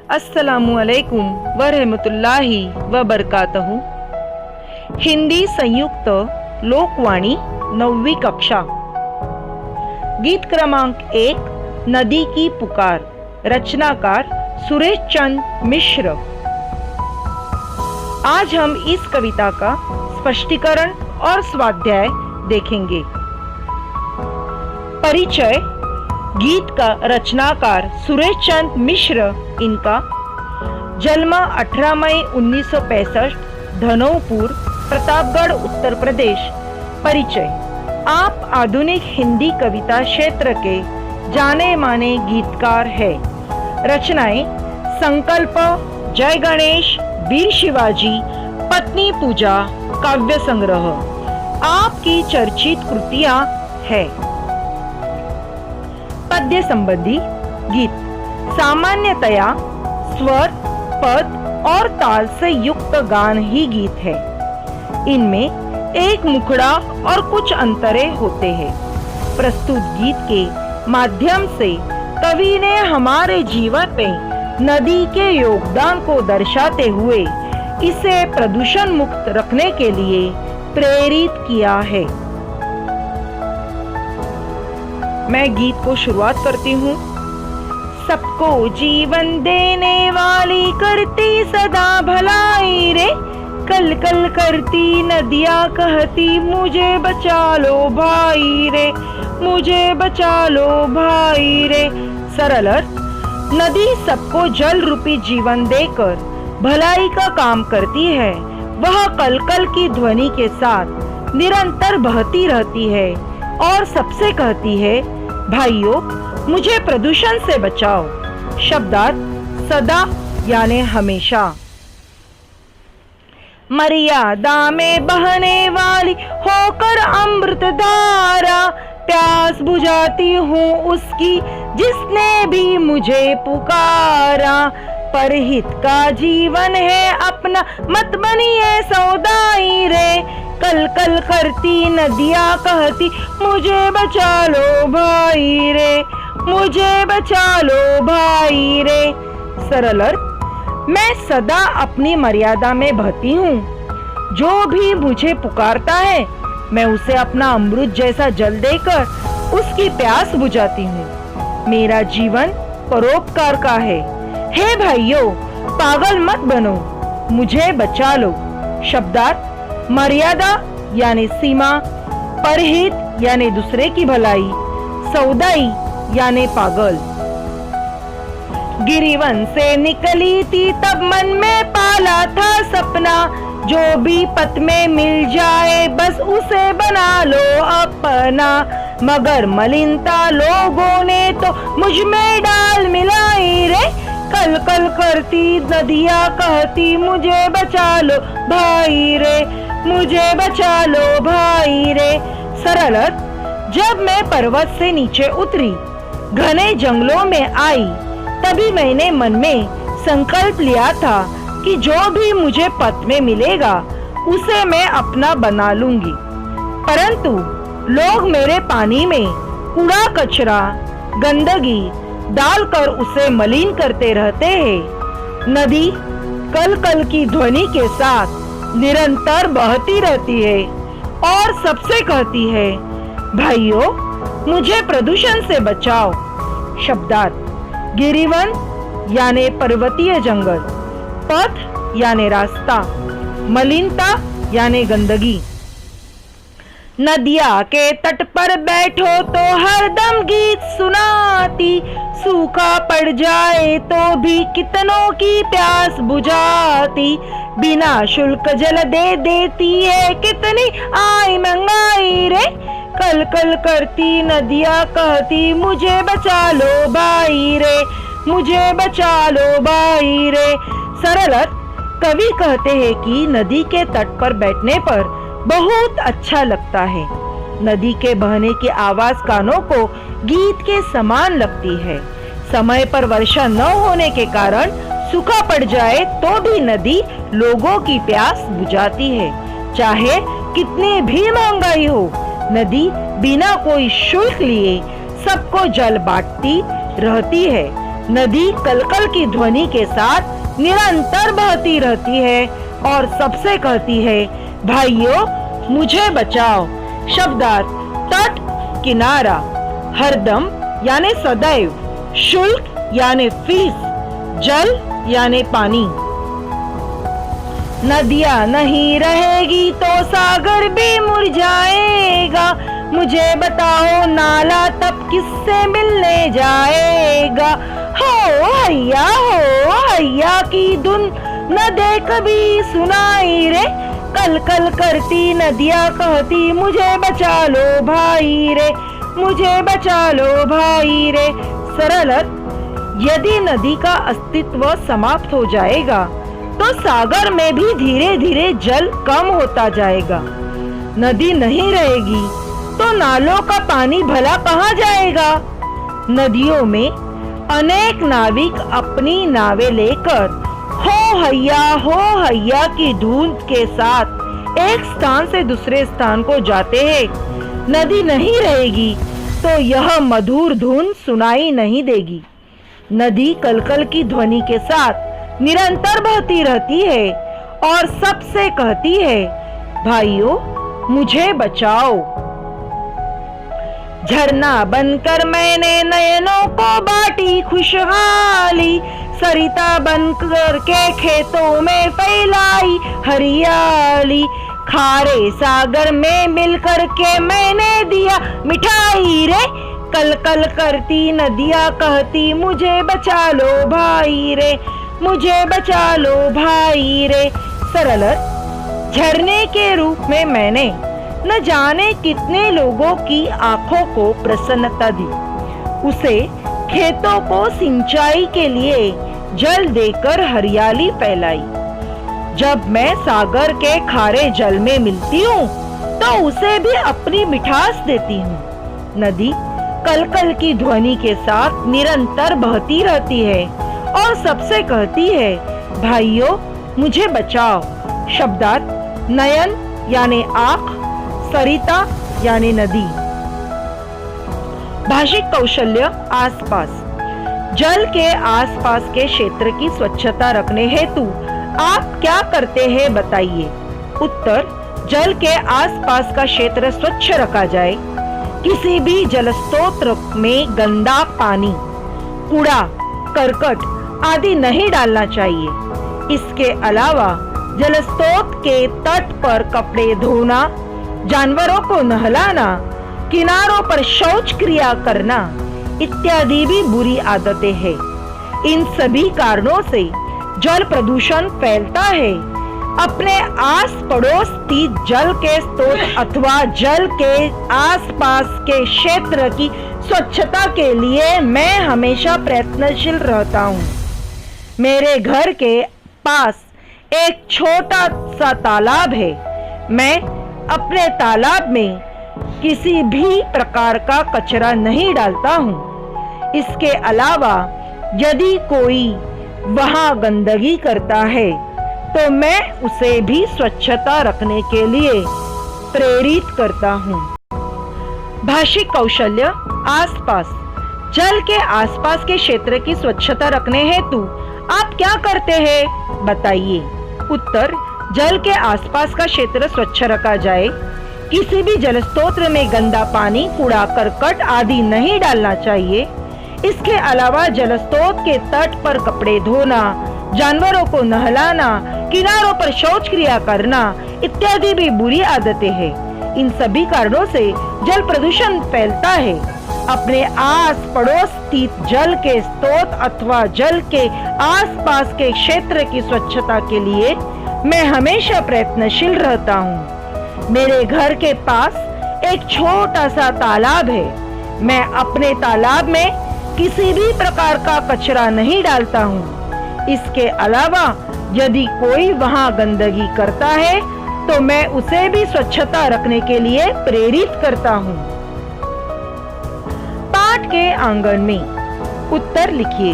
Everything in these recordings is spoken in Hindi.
अस्सलामुअलैकुम वरहमतुल्लाहि वबरकातहू। हिंदी संयुक्त लोकवाणी 9वीं कक्षा। गीत क्रमांक 1 नदी की पुकार, रचनाकार सुरेश चंद मिश्र। आज हम इस कविता का स्पष्टीकरण और स्वाध्याय देखेंगे। परिचय। गीत का रचनाकार सुरेश चंद मिश्र। इनका जन्म 18 मई 1965, धनौपुर, प्रतापगढ़, उत्तर प्रदेश। परिचय। आप आधुनिक हिंदी कविता क्षेत्र के जाने माने गीतकार हैं। रचनाएं: संकल्प, जय गणेश, वीर शिवाजी, पत्नी पूजा, काव्य संग्रह आपकी चर्चित कृतियां हैं। पद्य संबंधी गीत सामान्यतया स्वर, पद और ताल से युक्त गान ही गीत है। इनमें एक मुखड़ा और कुछ अंतरे होते हैं। प्रस्तुत गीत के माध्यम से कवि ने हमारे जीवन में नदी के योगदान को दर्शाते हुए इसे प्रदूषण मुक्त रखने के लिए प्रेरित किया है। मैं गीत को शुरुआत करती हूँ। सबको जीवन देने वाली करती सदा भलाई रे, कल कल करती नदियाँ कहती मुझे बचा लो भाई रे, मुझे बचा लो भाई रे। सरल अर्थ: नदी सबको जल रूपी जीवन देकर भलाई का काम करती है। वह कल कल की ध्वनि के साथ निरंतर बहती रहती है और सबसे कहती है, भाइयों मुझे प्रदूषण से बचाओ। शब्दार्थ: सदा यानी हमेशा। मर्यादा में बहने वाली होकर अमृत धारा, प्यास बुझाती हूँ उसकी जिसने भी मुझे पुकारा। परहित का जीवन है अपना, मत बनिए सौदाई रे, कल कल करती नदियाँ कहती मुझे बचा लो भाई रे, मुझे बचा लो भाई रे। सरल अर्थ: मैं सदा अपनी मर्यादा में बहती हूँ। जो भी मुझे पुकारता है मैं उसे अपना अमृत जैसा जल देकर उसकी प्यास बुझाती हूँ। मेरा जीवन परोपकार का है। हे भाइयों, पागल मत बनो, मुझे बचा लो। शब्दार्थ: मर्यादा यानी सीमा, परहित यानी दूसरे की भलाई, सौदाई यानी पागल। गिरिवन से निकली थी तब मन में पाला था सपना, जो भी पथ में मिल जाए बस उसे बना लो अपना। मगर मलिनता लोगों ने तो मुझ में डाल मिलाई रे, कल कल करती नदियाँ कहती मुझे बचा लो भाई रे, मुझे बचा लो भाई रे। सरल अर्थ: जब मैं पर्वत से नीचे उतरी, घने जंगलों में आई, तभी मैंने मन में संकल्प लिया था कि जो भी मुझे पथ में मिलेगा उसे मैं अपना बना लूंगी। परंतु लोग मेरे पानी में कूड़ा कचरा, गंदगी डालकर उसे मलिन करते रहते हैं। नदी कल कल की ध्वनि के साथ निरंतर बहती रहती है और सबसे कहती है, भाइयों मुझे प्रदूषण से बचाओ। शब्दार्थ: गिरिवन यानी पर्वतीय जंगल, पथ यानी रास्ता, मलिनता यानी गंदगी। नदिया के तट पर बैठो तो हरदम गीत सुनाती, सूखा पड़ जाए तो भी कितनों की प्यास बुझाती। बिना शुल्क जल दे देती है कितनी आई महंगाई रे, कल कल करती नदियाँ कहती मुझे बचा लो भाई रे, मुझे बचा लो भाई रे। सरल अर्थ: कवि कहते हैं कि नदी के तट पर बैठने पर बहुत अच्छा लगता है। नदी के बहने की आवाज कानों को गीत के समान लगती है। समय पर वर्षा न होने के कारण सूखा पड़ जाए तो भी नदी लोगों की प्यास बुझाती है। चाहे कितनी भी महंगाई हो, नदी बिना कोई शुल्क लिए सबको जल बांटती रहती है। नदी कलकल की ध्वनि के साथ निरंतर बहती रहती है और सबसे कहती है, भाइयों मुझे बचाओ। शब्दार्थ: तट, किनारा, हरदम यानी सदैव, शुल्क यानी फीस, जल यानी पानी। नदियाँ नहीं रहेगी तो सागर भी मुरझाएगा, मुझे बताओ नाला तब किससे मिलने जाएगा। हो हैया की धुन न दे कभी सुनाई रे, कल कल करती नदियाँ कहती मुझे बचा लो भाई रे, मुझे बचा लो भाई रे। सरल अर्थ: यदि नदी का अस्तित्व समाप्त हो जाएगा तो सागर में भी धीरे धीरे जल कम होता जाएगा। नदी नहीं रहेगी तो नालों का पानी भला कहाँ जाएगा। नदियों में अनेक नाविक अपनी नावें लेकर हो हैया की धुन के साथ एक स्थान से दूसरे स्थान को जाते हैं। नदी नहीं रहेगी तो यह मधुर धुन सुनाई नहीं देगी। नदी कलकल की ध्वनि के साथ निरंतर बहती रहती है और सबसे कहती है, भाइयों मुझे बचाओ। झरना बनकर मैंने नयनों को बांटी खुशहाली, सरिता बनकर के खेतों में फैलाई हरियाली, खारे सागर में मिलकर के मैंने दिया मिठाई रे, कल कल करती नदियाँ कहती मुझे बचा लो भाई रे, मुझे बचा लो भाई रे। सरल अर्थ: झरने के रूप में मैंने न जाने कितने लोगों की आंखों को प्रसन्नता दी, उसे खेतों को सिंचाई के लिए जल देकर हरियाली फैलाई। जब मैं सागर के खारे जल में मिलती हूँ तो उसे भी अपनी मिठास देती हूँ। नदी कलकल की ध्वनि के साथ निरंतर बहती रहती है और सबसे कहती है, भाइयों मुझे बचाओ। शब्दार्थ: नयन यानी आँख, सरिता यानी नदी। भाषिक कौशल्य: आसपास। जल के आसपास के क्षेत्र की स्वच्छता रखने हेतु आप क्या करते हैं बताइए। उत्तर: जल के आसपास का क्षेत्र स्वच्छ रखा जाए। किसी भी जल स्रोत में गंदा पानी, कूड़ा, करकट आदि नहीं डालना चाहिए। इसके अलावा जल स्रोत के तट पर कपड़े धोना, जानवरों को नहलाना, किनारों पर शौच क्रिया करना इत्यादि भी बुरी आदतें हैं। इन सभी कारणों से जल प्रदूषण फैलता है। अपने आस पड़ोस स्थित जल के स्रोत अथवा जल के आसपास के क्षेत्र की स्वच्छता के लिए मैं हमेशा प्रयत्नशील रहता हूँ। मेरे घर के पास एक छोटा सा तालाब है। मैं अपने तालाब में किसी भी प्रकार का कचरा नहीं डालता हूँ। इसके अलावा यदि कोई वहाँ गंदगी करता है तो मैं उसे भी स्वच्छता रखने के लिए प्रेरित करता हूँ। भाषिक कौशल्य: आसपास। जल के आसपास के क्षेत्र की स्वच्छता रखने हेतु आप क्या करते हैं बताइए। उत्तर: जल के आसपास का क्षेत्र स्वच्छ रखा जाए। किसी भी जल स्रोत में गंदा पानी, कूड़ा, करकट आदि नहीं डालना चाहिए। इसके अलावा जल स्रोत के तट पर कपड़े धोना, जानवरों को नहलाना, किनारों पर शौच क्रिया करना इत्यादि भी बुरी आदतें हैं। इन सभी कारणों से जल प्रदूषण फैलता है। अपने आस पड़ोस स्थित जल के स्रोत अथवा जल के आसपास के क्षेत्र की स्वच्छता के लिए मैं हमेशा प्रयत्नशील रहता हूँ। मेरे घर के पास एक छोटा सा तालाब है। मैं अपने तालाब में किसी भी प्रकार का कचरा नहीं डालता हूँ। इसके अलावा यदि कोई वहाँ गंदगी करता है तो मैं उसे भी स्वच्छता रखने के लिए प्रेरित करता हूँ। पाठ के आंगन में उत्तर लिखिए।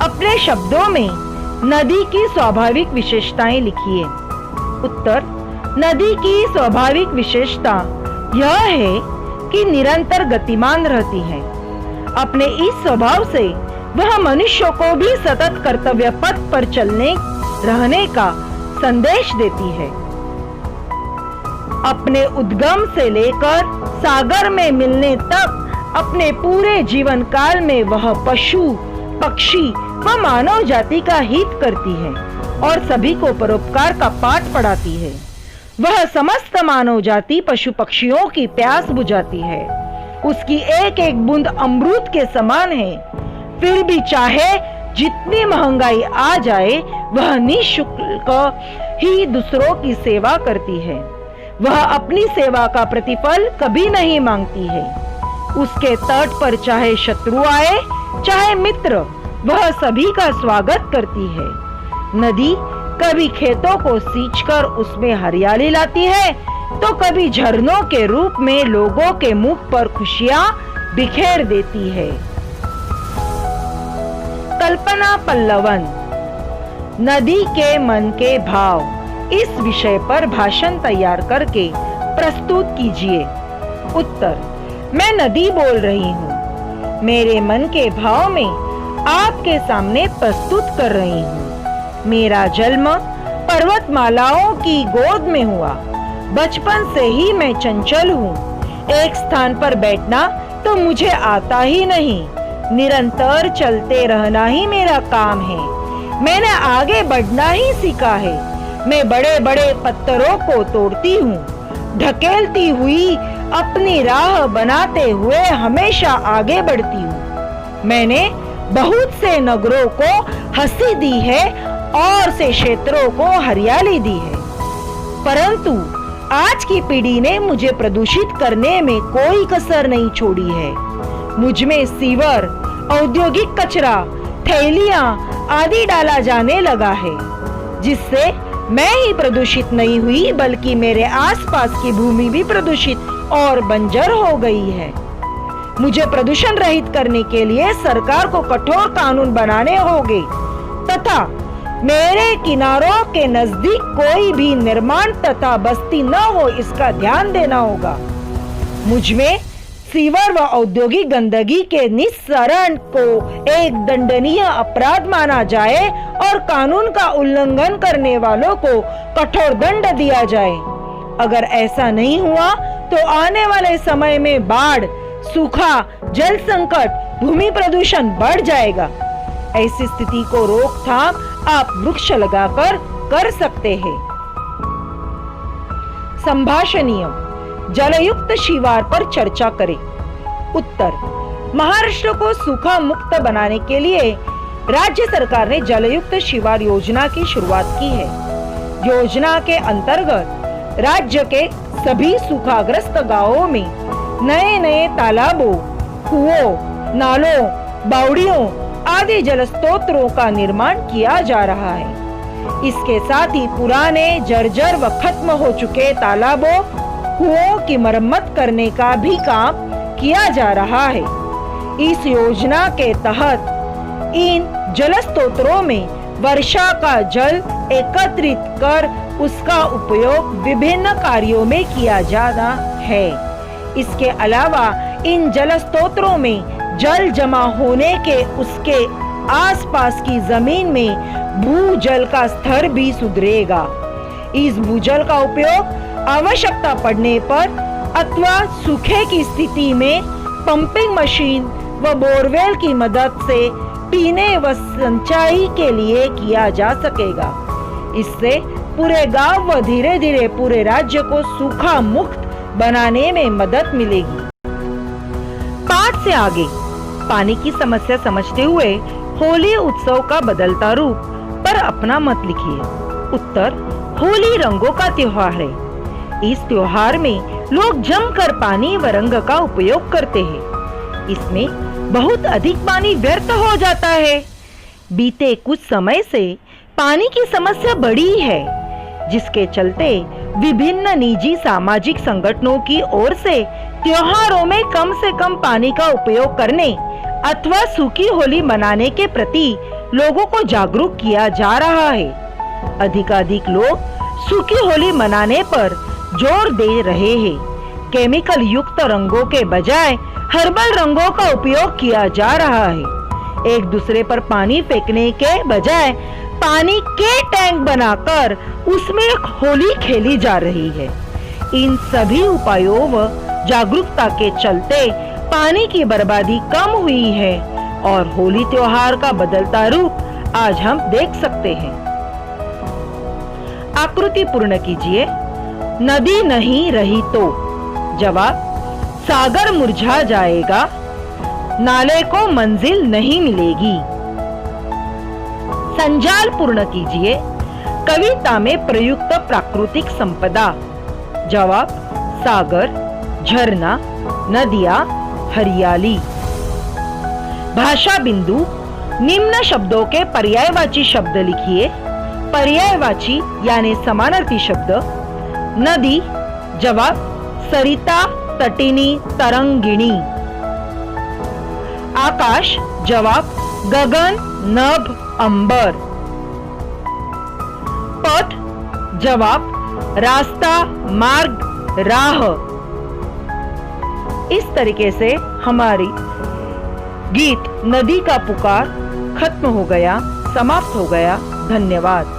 अपने शब्दों में नदी की स्वाभाविक विशेषताएं लिखिए। उत्तर: नदी की स्वाभाविक विशेषता यह है कि निरंतर गतिमान रहती है। अपने इस स्वभाव से वह मनुष्यों को भी सतत कर्तव्य पथ पर चलने रहने का संदेश देती है। अपने उद्गम से लेकर सागर में मिलने तक अपने पूरे जीवन काल में वह पशु, पक्षी व मानव जाति का हित करती है और सभी को परोपकार का पाठ पढ़ाती है। वह समस्त मानव जाति पशु पक्षियों की प्यास बुझाती है। उसकी एक एक बूंद अमृत के समान है। फिर भी चाहे जितनी महंगाई आ जाए, वह निःशुल्क ही दूसरों की सेवा करती है। वह अपनी सेवा का प्रतिफल कभी नहीं मांगती है। उसके तट पर चाहे शत्रु आए चाहे मित्र, वह सभी का स्वागत करती है। नदी कभी खेतों को सींचकर उसमें हरियाली लाती है, तो कभी झरनों के रूप में लोगों के मुख पर खुशियां बिखेर देती है। कल्पना पल्लवन, नदी के मन के भाव, इस विषय पर भाषण तैयार करके प्रस्तुत कीजिए। उत्तर: मैं नदी बोल रही हूँ। मेरे मन के भाव में आपके सामने प्रस्तुत कर रही हूँ। मेरा जन्म पर्वतमालाओं की गोद में हुआ। बचपन से ही मैं चंचल हूँ। एक स्थान पर बैठना तो मुझे आता ही नहीं। निरंतर चलते रहना ही मेरा काम है। मैंने आगे बढ़ना ही सीखा है। मैं बड़े बड़े पत्थरों को तोड़ती हूँ, ढकेलती हुई अपनी राह बनाते हुए हमेशा आगे बढ़ती हूँ। मैंने बहुत से नगरों को हंसी दी है और से क्षेत्रों को हरियाली दी है, परंतु आज की पीढ़ी ने मुझे प्रदूषित करने में कोई कसर नहीं छोड़ी है। मुझ में सीवर, औद्योगिक कचरा, थैलियां आदि डाला जाने लगा है, जिससे मैं ही प्रदूषित नहीं हुई बल्कि मेरे आसपास की भूमि भी प्रदूषित और बंजर हो गई है। मुझे प्रदूषण रहित करने के लिए सरकार को कठोर कानून बनाने होंगे तथा मेरे किनारों के नजदीक कोई भी निर्माण तथा बस्ती न हो, इसका ध्यान देना होगा। मुझ में सीवर व औद्योगिक गंदगी के निस्सरण को एक दंडनीय अपराध माना जाए और कानून का उल्लंघन करने वालों को कठोर दंड दिया जाए। अगर ऐसा नहीं हुआ तो आने वाले समय में बाढ़, सूखा, जल संकट, भूमि प्रदूषण बढ़ जाएगा। ऐसी स्थिति को रोकथाम आप वृक्ष लगाकर कर सकते हैं। संभाषणीय: जलयुक्त शिवार पर चर्चा करें। उत्तर: महाराष्ट्र को सूखा मुक्त बनाने के लिए राज्य सरकार ने जलयुक्त शिवार योजना की शुरुआत की है। योजना के अंतर्गत राज्य के सभी सूखाग्रस्त गांवों में नए नए तालाबों, कुओं, नालों, बावड़ियों आदि जल स्रोतों का निर्माण किया जा रहा है। इसके साथ ही पुराने, जर्जर व खत्म हो चुके तालाबों, कुओं की मरम्मत करने का भी काम किया जा रहा है। इस योजना के तहत इन जल स्रोतों में वर्षा का जल एकत्रित कर उसका उपयोग विभिन्न कार्यों में किया जाना है। इसके अलावा इन जल स्रोतों में जल जमा होने के उसके आसपास की जमीन में भूजल का स्तर भी सुधरेगा। इस भूजल का उपयोग आवश्यकता पड़ने पर अथवा सूखे की स्थिति में पंपिंग मशीन व बोरवेल की मदद से पीने व सिंचाई के लिए किया जा सकेगा। इससे पूरे गांव व धीरे धीरे पूरे राज्य को सूखा मुक्त बनाने में मदद मिलेगी। पाठ से आगे पानी की समस्या समझते हुए होली उत्सव का बदलता रूप पर अपना मत लिखिए। उत्तर: होली रंगों का त्योहार है। इस त्योहार में लोग जमकर पानी व रंग का उपयोग करते हैं। इसमें बहुत अधिक पानी व्यर्थ हो जाता है। बीते कुछ समय से पानी की समस्या बढ़ी है, जिसके चलते विभिन्न निजी सामाजिक संगठनों की ओर से त्योहारों में कम से कम पानी का उपयोग करने अथवा सूखी होली मनाने के प्रति लोगों को जागरूक किया जा रहा है। अधिकाधिक लोग सूखी होली मनाने पर जोर दे रहे हैं। केमिकल युक्त रंगों के बजाय हर्बल रंगों का उपयोग किया जा रहा है। एक दूसरे पर पानी फेंकने के बजाय पानी के टैंक बनाकर उसमें एक होली खेली जा रही है। इन सभी उपायों व जागरूकता के चलते पानी की बर्बादी कम हुई है और होली त्योहार का बदलता रूप आज हम देख सकते हैं। आकृति पूर्ण कीजिए। नदी नहीं रही तो। जवाब, सागर मुरझा जाएगा, नाले को मंजिल नहीं मिलेगी। संजाल पूर्ण कीजिए। कविता में प्रयुक्त प्राकृतिक संपदा। जवाब, सागर, झरना, नदियां, हरियाली। भाषा बिंदु। निम्न शब्दों के पर्यायवाची शब्द लिखिए। पर्यायवाची यानी समानार्थी शब्द। नदी। जवाब, सरिता, तटिनी, तरंगिणी। आकाश। जवाब, गगन, नभ, अंबर। पथ। जवाब, रास्ता, मार्ग, राह। इस तरीके से हमारी गीत नदी का पुकार खत्म हो गया, समाप्त हो गया। धन्यवाद।